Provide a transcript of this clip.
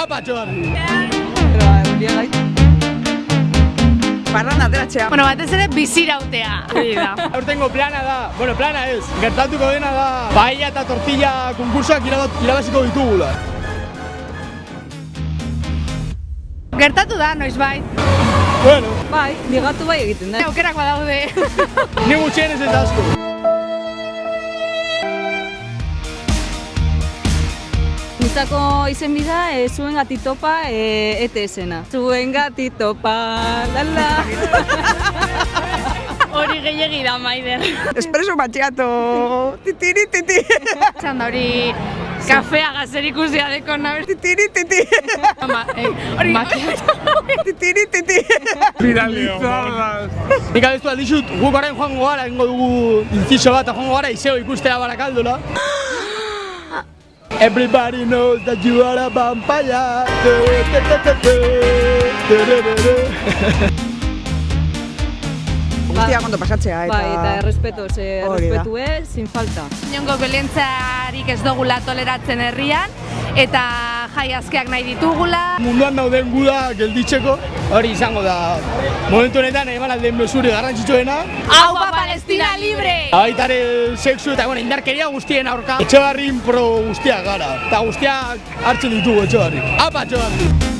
Apa, Etxebarri! Parranda ateratzea. Bueno, batez ere bizirautea. Aurtengo plana da, plana ez, gertatuko dena da paella eta tortilla konkursak irabaziko ditugula. Gertatu da, noizbait. Bueno, Bai, ligatu bai egiten da. Aukerak badaude. ni gutxienez ez asko. Nitzako izen bida, zuen gatitopa ETS-ena. Zuen gatitopa, lala. Hori gehiegi da, Maider. Espresso macchiato, titiri, titi. Zan da hori kafea gazer ikusia deko nabez. Titiri, titi. Hori makiatu. Titiri, titi. Finalizadas. Nik abestu aldizut, guk orain joango gara, egingo dugu inciso bat, joango gara izeo ikustea Barakaldola. Everybody knows that you are a vampire. Guztia kondo pasatzea eta... Bai, eta errespetu, Hori da. errespetue, sin falta. Inongo biolentziarik ez dugula toleratzen herrian, eta jai askeak nahi ditugula. Munduan dauden guda gelditzeko, hori izango da momentu honetan eman alden mesuri garrantzitsuena. Aupa Palestina libre! Baitare sexu eta indarkeria guztien aurka. Etxebarrin pro guztiak gara, eta guztiak hartzen ditugu Etxebarri. Apa Etxebarri!